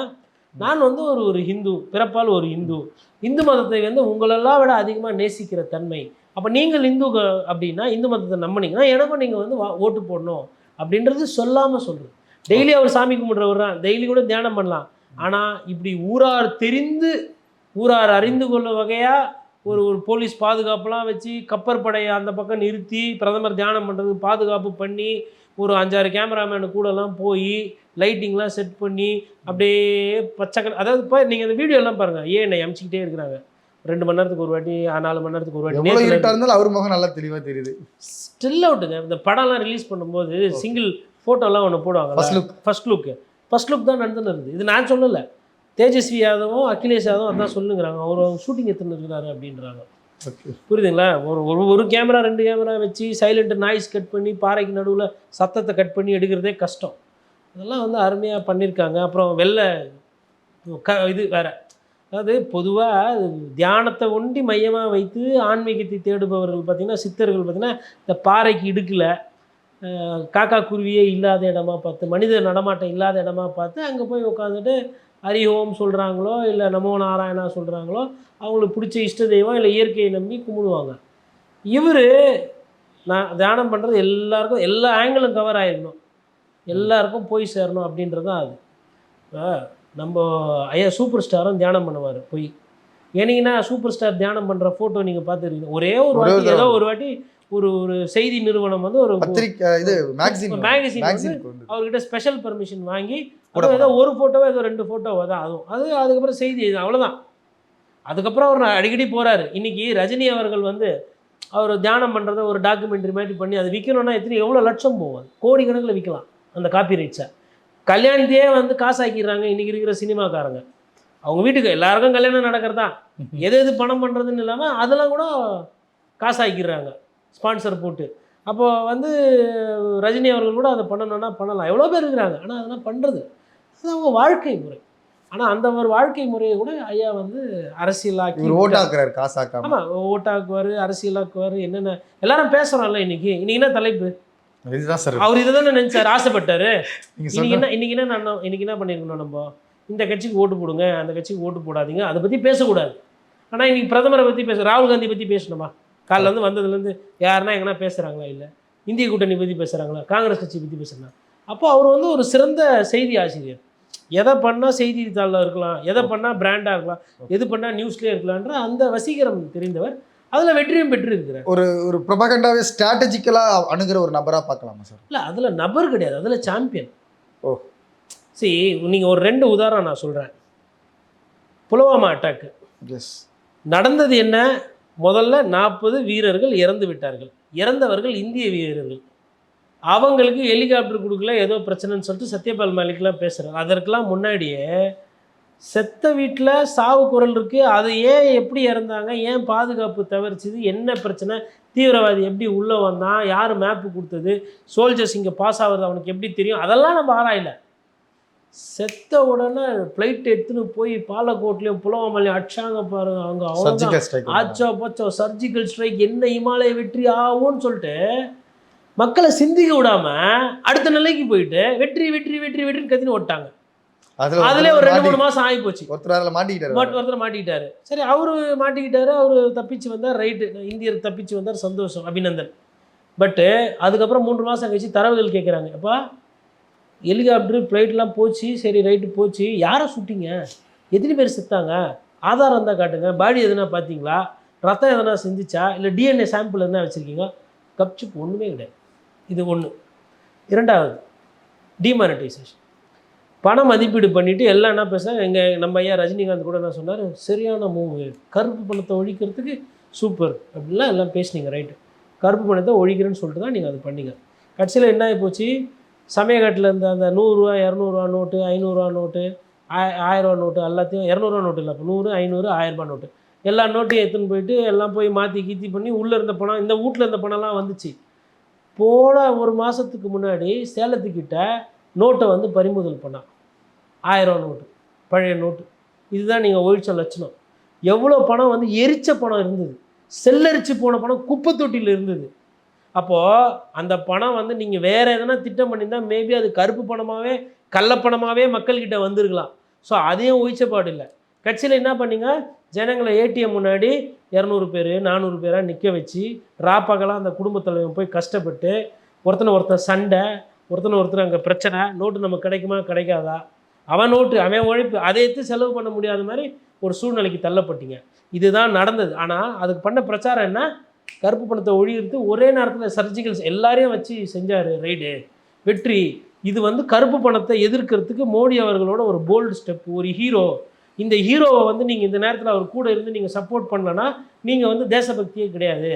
Speaker 2: நான் வந்து ஒரு ஹிந்து, பிறப்பால் ஒரு ஹிந்து, இந்து மதத்தை வந்து உங்களெல்லாம் விட அதிகமாக நேசிக்கிற தன்மை. அப்போ நீங்கள் இந்து அப்படின்னா, இந்து மதத்தை நம்பினீங்கன்னா எனக்கும் நீங்கள் வந்து ஓட்டு போடணும் அப்படின்றது சொல்லாமல் சொல்கிறது. டெய்லி அவர் சாமி கும்பிட்றவர் தான், டெய்லி கூட தியானம் பண்ணலாம். ஆனால் இப்படி ஊரார் தெரிந்து ஊரார் அறிந்து கொள்ள வகையாக ஒரு போலீஸ் பாதுகாப்புலாம் வச்சு கப்பற்படையை அந்த பக்கம் நிறுத்தி பிரதமர் தியானம் பண்ணுறது பாதுகாப்பு பண்ணி ஒரு 5-6 கேமராமேனு கூடலாம் போய் லைட்டிங்லாம் செட் பண்ணி அப்படியே அதாவது இப்போ நீங்கள் இந்த வீடியோலாம் பாருங்கள், என்னை அமிச்சிக்கிட்டே இருக்கிறாங்க 2 மணி நேரத்துக்கு ஒரு வாட்டி, 4 மணி நேரத்துக்கு ஒரு வாட்டி.
Speaker 1: இருந்தாலும் அவர் முகம் நல்லா தெளிவாக தெரியுது.
Speaker 2: ஸ்டில் அவுட்டுங்க. இந்த படம்லாம் ரிலீஸ் பண்ணும்போது சிங்கிள் ஃபோட்டோலாம் ஒன்று போடுவாங்க, ஃபர்ஸ்ட் லுக் தான் நடந்துன்னு இருக்குது. இது நான் சொல்லலை, தேஜஸ்வி யாதவும் அகிலேஷ் யாதவும் அதான் சொல்லுங்கிறாங்க. அவர் ஷூட்டிங் எடுத்துன்னு இருக்கிறாரு அப்படின்றாங்க. புரியுதுங்களா? ஒரு கேமரா 2 கேமரா வச்சு சைலண்ட் நாய்ஸ் கட் பண்ணி பாறைக்கு நடுவில் சத்தத்தை கட் பண்ணி எடுக்கிறதே கஷ்டம். அதெல்லாம் வந்து அருமையாக பண்ணியிருக்காங்க. அப்புறம் இது வேறு, அதாவது பொதுவாக தியானத்தை ஒண்டி மையமாக வைத்து ஆன்மீகத்தை தேடுபவர்கள் பார்த்திங்கன்னா, சித்தர்கள் பார்த்திங்கன்னா, இந்த பாறைக்கு இடுக்கில் காக்கா குருவியே இல்லாத இடமா பார்த்து, மனித நடமாட்டம் இல்லாத இடமா பார்த்து அங்கே போய் உட்காந்துட்டு ஹரி ஓம் சொல்கிறாங்களோ இல்லை நமோ நாராயணா சொல்கிறாங்களோ, அவங்களுக்கு பிடிச்ச இஷ்ட தெய்வம் இல்லை இயற்கையை நம்பி கும்பிடுவாங்க. இவர் நான் தியானம் பண்ணுறது எல்லாருக்கும் எல்லா ஆங்கிளும் கவர் ஆகிடணும், எல்லாருக்கும் போய் சேரணும் அப்படின்றது தான் அது. இப்போ நம்ம ஐயா சூப்பர் ஸ்டாரும் தியானம் பண்ணுவார் போய். ஏன்னீங்கன்னா சூப்பர் ஸ்டார் தியானம் பண்ணுற ஃபோட்டோ நீங்கள் பார்த்துருக்கீங்க. ஒரே ஒரு வாட்டி ஏதோ ஒரு வாட்டி ஒரு செய்தி நிறுவனம் வந்து ஒரு மேகசின் அவர்கிட்ட ஸ்பெஷல் பர்மிஷன் வாங்கி ஏதோ ஒரு ஃபோட்டோவோ ஏதோ 2 ஃபோட்டோவோ தான் அதுக்கப்புறம் செய்தி அவ்வளோதான். அதுக்கப்புறம் அவர் அடிக்கடி போகிறாரு. இன்றைக்கி ரஜினி அவர்கள் வந்து அவர் தியானம் பண்ணுறத ஒரு டாக்குமெண்ட்ரி மாதிரி பண்ணி அது விற்கணும்னா எவ்வளோ லட்சம் போகும், கோடிக்கணக்கில் விற்கலாம் அந்த காப்பி ரைட்ஸை. கல்யாணத்தையே வந்து காசாக்கிடுறாங்க இன்றைக்கி இருக்கிற சினிமாக்காரங்க. அவங்க வீட்டுக்கு எல்லாருக்கும் கல்யாணம் நடக்கிறதா, எது பணம் பண்ணுறதுன்னு இல்லாமல் அதெல்லாம் கூட காசாக்கிடுறாங்க ஸ்பான்சர் போட்டு. அப்போது வந்து ரஜினி அவர்கள் கூட அதை பண்ணணுன்னா பண்ணலாம், எவ்வளோ பேர் இருக்கிறாங்க. ஆனால் அதெல்லாம் பண்ணுறது அது அவங்க வாழ்க்கை முறை. ஆனால் அந்த ஒரு வாழ்க்கை முறையை கூட ஐயா வந்து அரசியலாக்கி
Speaker 1: ஓட்டாக்குறாரு, காசாக்க.
Speaker 2: ஆமாம், ஓட்டாக்குவார், அரசியலாக்குவார். என்னென்ன எல்லாரும் பேசுகிறோம்ல இன்னைக்கு என்ன தலைப்பு
Speaker 1: இதுதான் சார்.
Speaker 2: அவர் இதை தானே நினச்சார், ஆசைப்பட்டார். இன்னைக்கு என்ன பண்ணியிருக்கணும், நம்ம இந்த கட்சிக்கு ஓட்டு போடுங்க, அந்த கட்சிக்கு ஓட்டு போடாதீங்க, அதை பற்றி பேசக்கூடாது. ஆனால் இன்னைக்கு பிரதமரை பற்றி ராகுல் காந்தி பற்றி பேசணுமா? காலிலேருந்து வந்ததுலேருந்து யாருன்னா எங்கன்னா பேசுகிறாங்களா? இல்லை இந்திய கூட்டணி பற்றி பேசுகிறாங்களா? காங்கிரஸ் கட்சி பற்றி பேசுகிறாங்க. அப்போ அவர் வந்து ஒரு சிறந்த செய்தி ஆசிரியர். எதை பண்ணால் செய்தித்தாளில் இருக்கலாம், எதை பண்ணால் பிராண்டாக இருக்கலாம், எது பண்ணால் நியூஸ்லேயே இருக்கலான்ற அந்த வசீகரம் தெரிந்தவர். அதில் வெற்றியும் பெற்றிருக்கிறார்.
Speaker 1: ஒரு ப்ரொபகண்டாவே ஸ்ட்ராட்டஜிக்கலாக அணுகிற ஒரு நபராக பார்க்கலாமா சார்?
Speaker 2: இல்லை, அதில் நபர் கிடையாது, அதில் சாம்பியன். நீங்கள் ஒரு 2 உதாரணம் நான் சொல்கிறேன். புல்வாமா அட்டாக்கு நடந்தது என்ன? முதல்ல 40 வீரர்கள் இறந்து விட்டார்கள். இறந்தவர்கள் இந்திய வீரர்கள். அவங்களுக்கு ஹெலிகாப்டர் கொடுக்கல, ஏதோ பிரச்சனைன்னு சொல்லிட்டு சத்யபால் மாலிக்லாம் பேசுகிறாங்க. அதற்கெல்லாம் முன்னாடியே செத்த வீட்டில் சாவு குரல் இருக்குது, அது ஏன் எப்படி இறந்தாங்க, ஏன் பாதுகாப்பு தவறிச்சுது, என்ன பிரச்சனை, தீவிரவாதி எப்படி உள்ளே வந்தான், யார் மேப்பு கொடுத்தது, சோல்ஜர்ஸ் இங்கே பாஸ் ஆகுறது அவனுக்கு எப்படி தெரியும், அதெல்லாம் நம்ம ஆராயல. செத்த உடனே ஃப்ளைட் எடுத்துன்னு போய் பாலக்கோட்லேயும் புலவாமலையும் அடிச்சாங்க பாருங்க. அவங்க அவங்க ஆச்சோ போச்சோ சர்ஜிக்கல் ஸ்ட்ரைக், என்ன இமாலய வெற்றி ஆகும்னு சொல்லிட்டு மக்களை சிந்திக்க விடாமல் அடுத்த நிலைக்கு போயிட்டு வெற்றி வெற்றி வெற்றி வெற்றின்னு கத்தின்னு ஓட்டாங்க. அதுல ஒரு 2-3 மாசம் ஆகி போச்சு.
Speaker 1: ஒருத்தர் அதில் மாட்டிக்கிட்டாரு.
Speaker 2: ஒருத்தர் மாட்டிக்கிட்டாரு. சரி, அவரு மாட்டிக்கிட்டாரு, அவரு தப்பிச்சு வந்தார், ரைட்டு. இந்தியர் தப்பிச்சு வந்தார், சந்தோஷம், அபிநந்தன். பட்டு அதுக்கப்புறம் 3 மாசம் கழிச்சு தரவுகள் கேட்குறாங்க. அப்பா, ஹெலிகாப்டரு ஃப்ளைட்லாம் போச்சு, சரி ரைட்டு போச்சு, யாரை சுட்டிங்க, எத்தனை பேர் செத்தாங்க, ஆதாரம் இருந்தால் காட்டுங்க, பாடி எதுனா பார்த்தீங்களா, ரத்தம் எதனா செஞ்சிச்சா, இல்லை டிஎன்ஏ சாம்பிள் எதுனா வச்சுருக்கீங்க? கப்சிப் ஒன்றுமே கிடையாது. இது ஒன்று. இரண்டாவது, டிமானிட்டைசேஷன். பண மதிப்பீடு பண்ணிவிட்டு எல்லாம் என்ன பேசுகிறாங்க, நம்ம ஐயா ரஜினிகாந்த் கூட என்ன சொன்னார், சரியான மூவு, கருப்பு பணத்தை ஒழிக்கிறதுக்கு சூப்பர் அப்படின்லாம் எல்லாம் பேசுனீங்க, ரைட்டு. கருப்பு பணத்தை ஒழிக்கிறேன்னு சொல்லிட்டு தான் நீங்கள் அது பண்ணீங்க. கடைசியில் என்ன ஆகி போச்சு, சமயக்காட்டில் இருந்த அந்த 100 ரூபா 200 ரூபா நோட்டு, 500 ரூபா நோட்டு, 1000 ரூபா நோட்டு, எல்லாத்தையும் 200 ரூபா நோட்டு இல்லை, இப்போ 100, 500, 1000 ரூபா நோட்டு, எல்லா நோட்டையும் எடுத்துன்னு போயிட்டு எல்லாம் போய் மாற்றி கீத்தி பண்ணி உள்ளே இருந்த பணம், இந்த வீட்டில் இருந்த பணம்லாம் வந்துச்சு. போன ஒரு மாதத்துக்கு முன்னாடி சேலத்துக்கிட்ட நோட்டை வந்து பறிமுதல் பண்ணான். 1000 ரூபா நோட்டு, பழைய நோட்டு. இதுதான் நீங்கள் ஒழிச்ச லட்சணம். எவ்வளோ பணம் வந்து எரிச்ச பணம் இருந்தது, செல்லரிச்சு போன பணம் குப்பை தொட்டியில் இருந்தது. அப்போது அந்த பணம் வந்து நீங்கள் வேறு எதனா திட்டம் பண்ணியிருந்தால் மேபி அது கருப்பு பணமாகவே கள்ளப்பணமாகவே மக்கள்கிட்ட வந்திருக்கலாம். ஸோ அதையும் ஒழிச்சப்பாடு இல்லை. கட்சியில் என்ன பண்ணீங்க, ஜனங்களை ஏடிஎம் முன்னாடி 200 பேர் 400 பேராக நிற்க வச்சு ராப்பகலாம் அந்த குடும்பத் தலைவன் போய் கஷ்டப்பட்டு ஒருத்தர் சண்டை, ஒருத்தர் அங்கே பிரச்சனை, நோட்டு நமக்கு கிடைக்குமா கிடைக்காதா, அவன் நோட்டு அவன் உழைப்பு, அதை எடுத்து செலவு பண்ண முடியாத மாதிரி ஒரு சூழ்நிலைக்கு தள்ளப்பட்டீங்க. இதுதான் நடந்தது. ஆனால் அதுக்கு பண்ண பிரச்சாரம் என்ன, கருப்பு பணத்தை ஒழியிறது ஒரே நேரத்தில் சர்ஜிக்கல்ஸ் எல்லாரையும் வச்சு செஞ்சார், ரைடு, வெற்றி. இது வந்து கருப்பு பணத்தை எதிர்க்கிறதுக்கு மோடி அவர்களோட ஒரு போல்டு ஸ்டெப், ஒரு ஹீரோ. இந்த ஹீரோவை வந்து நீங்கள் இந்த நேரத்தில் அவர் கூட இருந்து நீங்கள் சப்போர்ட் பண்ணலன்னா நீங்கள் வந்து தேசபக்தியே கிடையாது.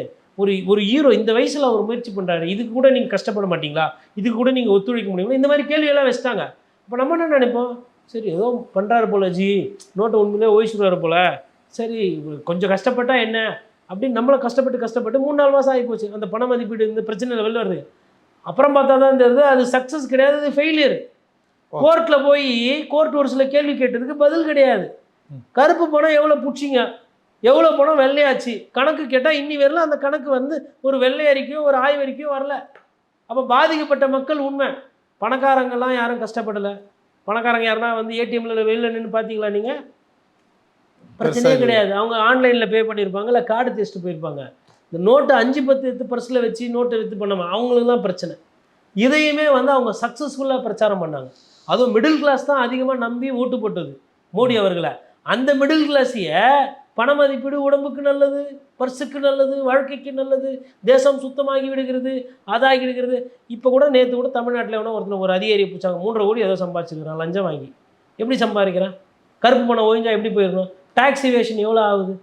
Speaker 2: ஒரு ஹீரோ இந்த வயசில் அவர் முயற்சி பண்ணுறாரு, இதுக்கு கூட நீங்கள் கஷ்டப்பட மாட்டீங்களா, இதுக்கு கூட நீங்கள் ஒத்துழைக்க முடியுங்களா, இந்த மாதிரி கேள்வியெல்லாம் வச்சுட்டாங்க. இப்போ நம்ம என்ன நினைப்போம், சரி ஏதோ பண்ணுறாரு போல ஜி, நோட்டை உண்மையிலே ஓய்ச்சுடுவார் போல், சரி கொஞ்சம் கஷ்டப்பட்டால் என்ன அப்படின்னு நம்மளை கஷ்டப்பட்டு 3-4 மாதம் ஆகி போச்சு. அந்த பண மதிப்பீடு இந்த பிரச்சனை வெளில வருது. அப்புறம் பார்த்தா தான் தெரியுது அது சக்ஸஸ் கிடையாது, அது ஃபெயிலியர். கோர்ட்டில் போய் கோர்ட் ஒரு சில கேள்வி கேட்டதுக்கு பதில் கிடையாது. கருப்பு பணம் எவ்வளோ பிடிச்சிங்க, எவ்வளோ பணம் வெள்ளையாச்சு, கணக்கு கேட்டால் இன்னி வரல அந்த கணக்கு வந்து ஒரு வெள்ளை அறிக்கையோ ஒரு ஆய்வறிக்கையோ வரல. அப்போ பாதிக்கப்பட்ட மக்கள் உண்மை. பணக்காரங்கள்லாம் யாரும் கஷ்டப்படலை. பணக்காரங்க யாருன்னா வந்து ஏடிஎம்மில் வெளியில் நின்று பார்த்தீங்களா நீங்கள், பிரச்சனையே கிடையாது. அவங்க ஆன்லைனில் பே பண்ணியிருப்பாங்க, இல்லை கார்டு தேய்ச்சிட்டு போயிருப்பாங்க. இந்த நோட்டு 5-10 எடுத்து பர்ஸில் வச்சு நோட்டை விற்று பண்ணாமல் அவங்களுக்கு தான் பிரச்சனை. இதையுமே வந்து அவங்க சக்ஸஸ்ஃபுல்லாக பிரச்சாரம் பண்ணாங்க. அதுவும் மிடில் கிளாஸ் தான் அதிகமாக நம்பி ஓட்டு போட்டது மோடி அவர்களை. அந்த மிடில் கிளாஸையே பண மதிப்பீடு உடம்புக்கு நல்லது, பர்ஸுக்கு நல்லது, வாழ்க்கைக்கு நல்லது, தேசம் சுத்தமாகி விடுகிறது, அதாகி விடுகிறது. இப்போ கூட நேற்று கூட தமிழ்நாட்டில் எவனோ ஒருத்தர் ஒரு அதிகாரியை பிடிச்சாங்க, 3.5 கோடி ஏதோ சம்பாதிச்சிருக்கிறான் லஞ்சம் வாங்கி. எப்படி சம்பாதிக்கிறான், கருப்பு பணம் ஒழிஞ்சா எப்படி போயிருக்கணும், டாக்ஸ் இவேஷன் எவ்வளோ ஆகுது,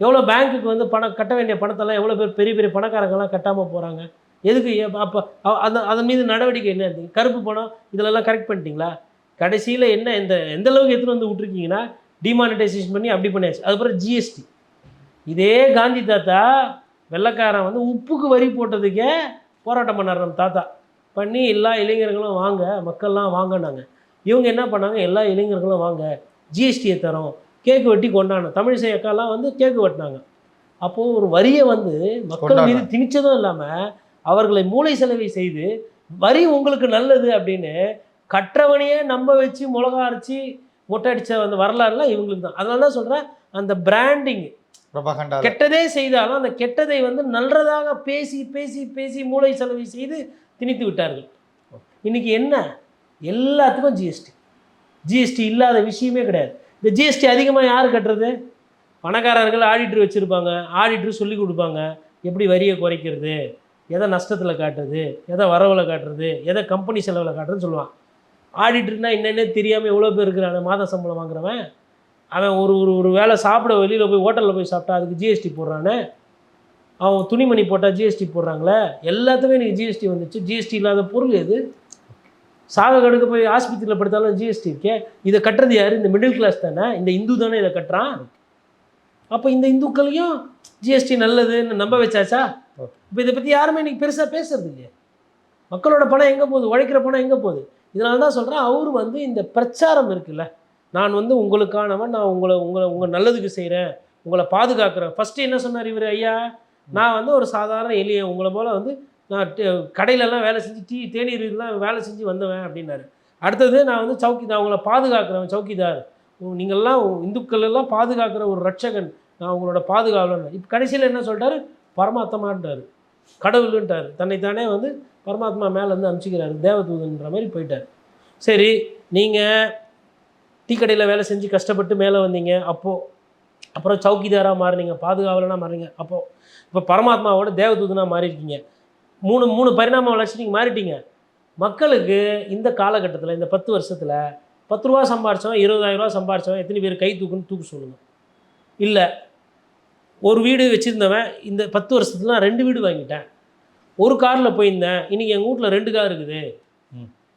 Speaker 2: எவ்வளோ பேங்க்குக்கு வந்து பணம் கட்ட வேண்டிய பணத்தெல்லாம் எவ்வளோ பேர் பெரிய பெரிய பணக்காரங்கெல்லாம் கட்டாமல் போகிறாங்க. எதுக்கு? அப்போ அதன் மீது நடவடிக்கை என்ன இருந்தீங்க? கருப்பு பணம் இதிலெல்லாம் கரெக்ட் பண்ணிட்டீங்களா? கடைசியில் என்ன எந்த அளவுக்கு எடுத்துகிட்டு வந்து விட்ருக்கீங்கன்னா, டிமானிட்டைசேஷன் பண்ணி அப்படி பண்ணியாச்சு. அதுக்கப்புறம் ஜிஎஸ்டி. இதே காந்தி தாத்தா வெள்ளைக்காரன் வந்து உப்புக்கு வரி போட்டதுக்கே போராட்டம் பண்ணார் நம்ம தாத்தா. பண்ணி எல்லா இளைஞர்களும் வாங்க, மக்கள்லாம் வாங்கினாங்க. இவங்க என்ன பண்ணாங்க, எல்லா இளைஞர்களும் வாங்க, ஜிஎஸ்டியை தரோம், கேக்கு வெட்டி கொண்டாடணும். தமிழிசை அக்காலாம் வந்து கேக்கு வெட்டினாங்க. அப்போது ஒரு வரியை வந்து மக்கள் மீது திணிச்சதும் இல்லாமல் அவர்களை மூளை செலவை செய்து வரி உங்களுக்கு நல்லது அப்படின்னு கற்றவனையே நம்ப வச்சு மிளகா அரைச்சி மொட்டை அடித்த அந்த வரலாறுலாம் இவங்களுக்கு தான். அதனால தான் சொல்கிறேன், அந்த பிராண்டிங் கெட்டதே செய்தாலும் அந்த கெட்டதை வந்து நல்லதாக பேசி பேசி பேசி மூளை செலவை செய்து திணித்து விட்டார்கள். இன்றைக்கி என்ன, எல்லாத்துக்கும் ஜிஎஸ்டி இல்லாத விஷயமே கிடையாது. இந்த ஜிஎஸ்டி அதிகமாக யார் கட்டுறது? பணக்காரர்கள் ஆடிட்டர் வச்சுருப்பாங்க, ஆடிட்டர் சொல்லி கொடுப்பாங்க எப்படி வரியை குறைக்கிறது, எதை நஷ்டத்தில் காட்டுறது, எதை வரவில் காட்டுறது, எதை கம்பெனி செலவில் காட்டுறதுன்னு சொல்லுவான். ஆடிட்டர்னால் என்னென்னே தெரியாமல் எவ்வளோ பேர் இருக்கிறான் மாத சம்பளம் வாங்குறவன். அவன் ஒரு வேலை சாப்பிட வெளியில் போய் ஹோட்டலில் போய் சாப்பிட்டா அதுக்கு ஜிஎஸ்டி போடுறானே, அவன் துணிமணி போட்டால் ஜிஎஸ்டி போடுறாங்களே, எல்லாத்துக்குமே இன்றைக்கி ஜிஎஸ்டி வந்துச்சு. ஜிஎஸ்டி இல்லாத பொருள் எது? சாக கடுக்க போய் ஆஸ்பத்திரியில் படுத்தாலும் ஜிஎஸ்டி இருக்கே. இதை கட்டுறது யார்? இந்த மிடில் கிளாஸ் தானே, இந்த இந்து தானே இதை கட்டுறான். அப்போ இந்த இந்துக்களையும் ஜிஎஸ்டி நல்லதுன்னு நம்ப வச்சாச்சா? இப்போ இதை பற்றி யாருமே இன்றைக்கி பெருசாக பேசுறது இல்லையே. மக்களோட பணம் எங்கே போகுது, உழைக்கிற பணம் எங்கே போகுது? இதனால தான் சொல்கிறேன், அவர் வந்து இந்த பிரச்சாரம் இருக்குல்ல, நான் வந்து உங்களுக்கானவன், நான் உங்கள் நல்லதுக்கு செய்கிறேன், உங்களை பாதுகாக்கிறேன். ஃபஸ்ட்டு என்ன சொன்னார் இவர் ஐயா, நான் வந்து ஒரு சாதாரண எளிய உங்களை போல் வந்து நான் கடையிலலாம் வேலை செஞ்சு தேநீர்லாம் வேலை செஞ்சு வந்தவன் அப்படின்னாரு. அடுத்தது நான் வந்து நான் உங்களை பாதுகாக்கிறேன் சௌக்கிதார், நீங்கள்லாம் இந்துக்கள் எல்லாம் பாதுகாக்கிற ஒரு ரட்சகன், நான் உங்களோட பாதுகாவலன். இப்போ கடைசியில் என்ன சொல்லிட்டாரு, பரமாத்மான்ட்டார், கடவுளுன்ட்டார், தன்னைத்தானே வந்து பரமாத்மா மேலே வந்து அனுப்பிச்சிக்கிறாரு, தேவதூதன்ற மாதிரி போயிட்டார். சரி, நீங்கள் டீ கடையில் வேலை செஞ்சு கஷ்டப்பட்டு மேலே வந்தீங்க, அப்போது அப்புறம் சௌக்கிதாராக மாறினீங்க, பாதுகாவலனாக மாறினீங்க, அப்போது இப்போ பரமாத்மாவோட தேவதூதனாக மாறியிருக்கீங்க. மூணு பரிணாம வளர்ச்சி நீங்கள் மாறிட்டீங்க. மக்களுக்கு இந்த காலகட்டத்தில் இந்த 10 வருஷத்தில் 10 ரூபா சம்பாரிச்சவன் 20,000 ரூபா சம்பாரிச்சவன் எத்தனை பேர் கை தூக்கு சொல்லுங்கள். இல்லை, ஒரு வீடு வச்சுருந்தவன் இந்த 10 வருஷத்துல நான் 2 வீடு வாங்கிட்டேன், ஒரு காரில் போயிருந்தேன், இன்றைக்கி எங்கள் வீட்டில் 2 கார் இருக்குது,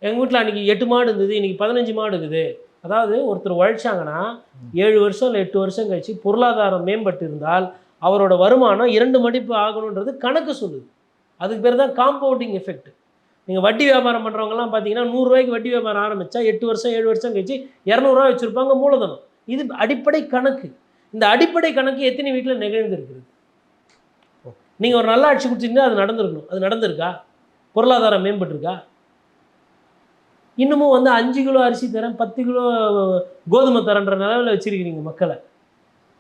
Speaker 2: எங்கள் வீட்டில் அன்றைக்கி 8 மாடு இருந்தது, இன்றைக்கி 15 மாடு இருக்குது. அதாவது ஒருத்தர் உழைச்சாங்கன்னா 7 வருஷம் இல்லை 8 வருஷம் கழிச்சு பொருளாதாரம் மேம்பட்டு இருந்தால் அவரோட வருமானம் 2 மடிப்பு ஆகணுன்றது கணக்கு சொல்லுது. அதுக்கு பேர் தான் காம்பவுண்டிங் எஃபெக்ட். நீங்கள் வட்டி வியாபாரம் பண்ணுறவங்கலாம் பார்த்தீங்கன்னா 100 ரூபாய்க்கு வட்டி வியாபாரம் ஆரம்பித்தா 8 வருஷம் 7 வருஷம் கழிச்சு 200 ரூபா வச்சுருப்பாங்க மூலதனம். இது அடிப்படை கணக்கு. இந்த அடிப்படை கணக்கு எத்தனை வீட்டில் நிகழ்ந்துருக்குது? நீங்கள் ஒரு நல்ல ஆட்சி கொடுத்தீங்கன்னா அது நடந்திருக்கணும். அது நடந்திருக்கா? பொருளாதாரம் மேம்பட்டுருக்கா? இன்னமும் வந்து 5 கிலோ அரிசி தரேன், 10 கிலோ கோதுமை தரேன்ற நிலவில் வச்சுருக்கிறீங்க மக்களை.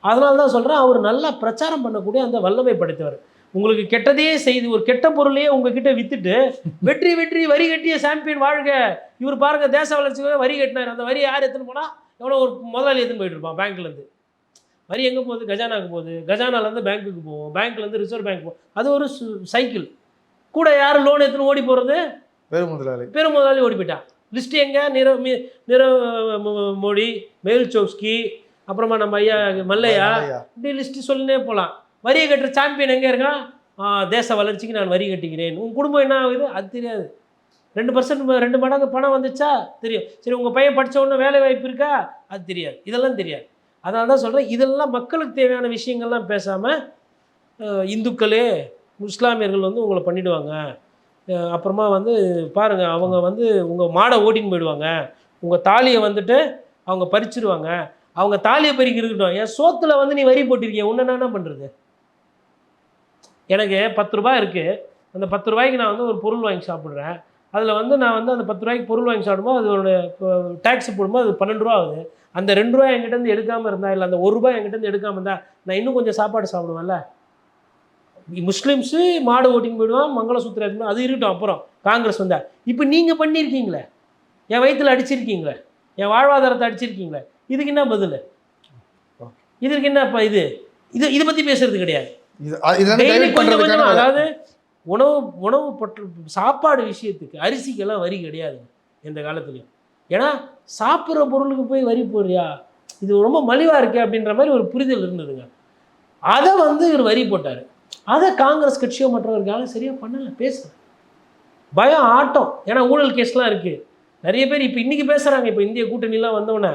Speaker 2: அதனால தான் சொல்கிறேன், அவர் நல்லா பிரச்சாரம் பண்ணக்கூடிய அந்த வல்லமை படைத்தவர். உங்களுக்கு கெட்டதையே செய்து ஒரு கெட்ட பொருளையே உங்ககிட்ட விற்றுட்டு வெற்றி வெற்றி வரி கட்டிய சாம்பியன் வாழ்க, இவர் பாருங்கள் தேச வளர்ச்சிக்காக வரி கட்டினார், அந்த வரி யார் எடுத்துன்னு போனால் எவ்வளோ ஒரு முதலாளி எடுத்துன்னு போயிட்டு இருப்பான். பேங்க்லேருந்து வரி எங்கே போகுது? கஜானாவுக்கு போகுது, கஜானாலேருந்து பேங்க்குக்கு போவோம், பேங்க்லேருந்து ரிசர்வ் பேங்க் போகும். அது ஒரு சைக்கிள். கூட யார் லோன் எடுத்துன்னு ஓடி போகிறது? பெரும் முதலாளி ஓடி போயிட்டான். லிஸ்ட்டு எங்கே? மோடி, மெயில் சோக்ஸ்கி, அப்புறமா நம்ம ஐயா மல்லையா, இப்படி லிஸ்ட்டு சொல்லினே போகலாம். வரியை கட்டுற சாம்பியன் எங்கே இருக்கான்? தேச வளர்ச்சிக்கு நான் வரி கட்டிக்கிறேன். உங்கள் குடும்பம் என்ன ஆகுது? அது தெரியாது. 2% 2 மடங்கு பணம் வந்துச்சா தெரியும். சரி, உங்கள் பையன் படித்த உடனே வேலை வாய்ப்பு இருக்கா? அது தெரியாது. இதெல்லாம் தெரியாது. அதனால தான் சொல்கிறேன், இதெல்லாம் மக்களுக்கு தேவையான விஷயங்கள்லாம் பேசாமல் இந்துக்களே இஸ்லாமியர்கள் வந்து உங்களை பண்ணிவிடுவாங்க, அப்புறமா வந்து பாருங்கள் அவங்க வந்து உங்கள் மாடை ஓட்டின்னு போயிடுவாங்க, உங்கள் தாலியை வந்துட்டு அவங்க பறிச்சிடுவாங்க, அவங்க தாலியை பறிக்கிறதுக்கிட்டோம், என் சோத்தில் வந்து நீ வரி போட்டிருக்கீங்க, ஒன்று என்ன பண்ணுறது? எனக்கு 10 ரூபாய் இருக்குது, அந்த 10 ரூபாய்க்கு நான் வந்து ஒரு பொருள் வாங்கி சாப்பிட்றேன், அதில் வந்து நான் வந்து அந்த 10 ரூபாய்க்கு பொருள் வாங்கி சாப்பிடும்போது அதோட டேக்ஸ் போடும்போது அது 12 ரூபா ஆகுது. அந்த 2 ரூபாய் என்கிட்டேருந்து எடுக்காமல் இருந்தால், இல்லை அந்த 1 ரூபாய் என்கிட்டேருந்து எடுக்காமல் இருந்தால் நான் இன்னும் கொஞ்சம் சாப்பாடு சாப்பிடுவேன்ல. முஸ்லீம்ஸு மாடு ஓட்டிங் போயிடுவான், மங்களசூத்திரம் எடுத்துன்னு, அது இருக்கட்டும். அப்புறம் காங்கிரஸ் வந்தால் இப்போ நீங்கள் பண்ணியிருக்கீங்களே, என் வயிற்றில் அடிச்சிருக்கீங்களே, என் வாழ்வாதாரத்தை அடிச்சிருக்கீங்களே, இதுக்கு என்ன பதில்? இதற்கு என்னப்பா இது இதை பற்றி பேசுறது கிடையாது. கொஞ்சம் கொஞ்சம், அதாவது உணவு சாப்பாடு விஷயத்துக்கு அரிசிக்கெல்லாம் வரி கிடையாது எந்த காலத்துலையும். ஏன்னா சாப்பிட்ற பொருளுக்கு போய் வரி போடுறியா, இது ரொம்ப மலிவாக இருக்கே அப்படின்ற மாதிரி ஒரு புரிதல் இருந்ததுங்க. அதை வந்து இவர் வரி போட்டார். அதை காங்கிரஸ் கட்சியோ மற்றவர்களுக்காக சரியாக பண்ணலை, பேசுகிறேன். பயம் ஆட்டம். ஏன்னா ஊழல் கேஸ்லாம் இருக்குது நிறைய பேர். இப்போ இன்றைக்கி பேசுகிறாங்க. இப்போ இந்திய கூட்டணிலாம் வந்தோடனே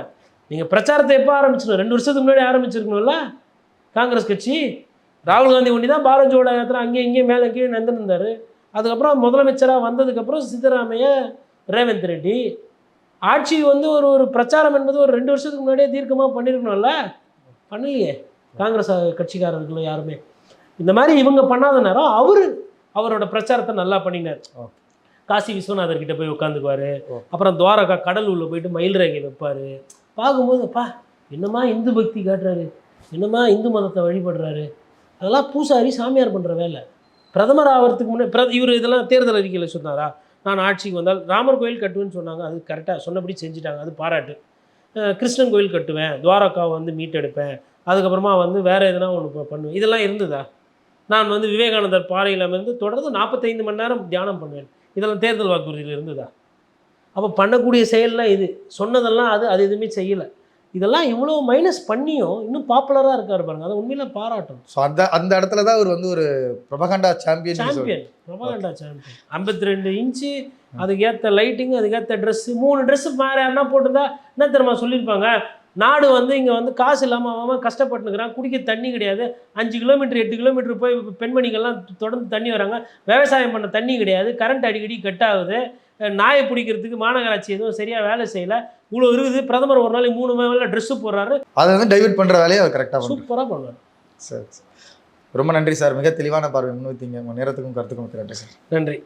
Speaker 2: நீங்கள் பிரச்சாரத்தை எப்போ ஆரம்பிச்சிடணும்? 2 வருஷத்துக்கு முன்னாடி ஆரம்பிச்சிருக்கணும்ல காங்கிரஸ் கட்சி. ராகுல் காந்தி ஒண்டி தான் பாரத் ஜோடோ யாத்திரை அங்கேயும் இங்கேயும் மேலே கீழே நடந்துருந்தார். அதுக்கப்புறம் முதலமைச்சராக வந்ததுக்கப்புறம் சித்தராமையா, ரேவந்த் ரெட்டி ஆட்சி வந்து ஒரு பிரச்சாரம் என்பது ஒரு 2 வருஷத்துக்கு முன்னாடியே தீர்க்கமாக பண்ணியிருக்கணும்ல, பண்ணலையே காங்கிரஸ் கட்சிக்காரர்களும் யாருமே. இந்த மாதிரி இவங்க பண்ணாத நேரம் அவரோட பிரச்சாரத்தை நல்லா பண்ணினார். காசி விஸ்வநாதர்கிட்ட போய் உட்காந்துக்குவார், அப்புறம் துவாரகா கடல் உள்ள போயிட்டு மயில் ரேகை வைப்பார். பார்க்கும்போது அப்பா என்னமா இந்து பக்தி காட்டுறாரு, என்னமா இந்து மதத்தை வழிபடுறாரு, அதெல்லாம் பூசாரி சாமியார் பண்ணுற வேலை. பிரதமர் ஆகிறதுக்கு முன்னாடி இவர் இதெல்லாம் தேர்தல் அறிக்கையில் சொன்னாரா, நான் ஆட்சிக்கு வந்தால் ராமர் கோயில் கட்டுவேன்னு சொன்னாங்க, அது கரெக்டாக சொன்னபடி செஞ்சுட்டாங்க, அது பாராட்டு. கிருஷ்ணன் கோயில் கட்டுவேன், துவாரகாவை வந்து மீட்டெடுப்பேன், அதுக்கப்புறமா வந்து வேறு எதுனா ஒன்று பண்ணுவேன், இதெல்லாம் இருந்ததா? நான் வந்து விவேகானந்தர் பாறையில் இருந்து தொடர்ந்து 45 மணி நேரம் தியானம் பண்ணுவேன், இதெல்லாம் தேர்தல் வாக்குறுதியில் இருந்ததா? அப்போ பண்ணக்கூடிய செயல்லாம் இது, சொன்னதெல்லாம் அது எதுவுமே செய்யலை. இதெல்லாம் இவ்வளோ மைனஸ் பண்ணியும் இன்னும் பாப்புலராக இருக்காரு பாருங்க, அதை உண்மையில பாராட்டும்.
Speaker 1: ஸோ அந்த இடத்துல தான் அவர் வந்து ஒரு propaganda champion.
Speaker 2: Propaganda champion. 52 inch, அதுக்கேற்ற லைட்டிங், அதுக்கேற்ற ட்ரெஸ்ஸு, 3 ட்ரெஸ்ஸு வேறு யாருன்னா போட்டிருந்தா என்ன தெரியுமா சொல்லியிருப்பாங்க? நாடு வந்து இங்கே வந்து காசு இல்லாமல் அவன் கஷ்டப்பட்டுக்கிறான், குடிக்க தண்ணி கிடையாது, 5 கிலோமீட்டர் 8 கிலோமீட்டர் போய் பெண்மணிகள்லாம் தொடர்ந்து தண்ணி வராங்க, விவசாயம் பண்ண தண்ணி கிடையாது, கரண்ட் அடிக்கடி கட் ஆகுது, நாயை பிடிக்கிறதுக்கு மாநகராட்சி எதுவும் சரியாக வேலை செய்யலை, இவ்வளோ இருக்குது. பிரதமர் ஒரு நாளைக்கு 3 வேலை ட்ரெஸ்ஸு போடுறாரு, அதை
Speaker 1: வந்து டைவர்ட் பண்ணுற வேலையை அவர் கரெக்டாக
Speaker 2: சூப்பராக பண்ணுவார்.
Speaker 1: சரி, ரொம்ப நன்றி சார். மிக தெளிவான பார்வை முன்வைத்தீங்க. உங்கள் நேரத்துக்கும் கருத்துக்கும் நன்றி சார்.
Speaker 2: நன்றி.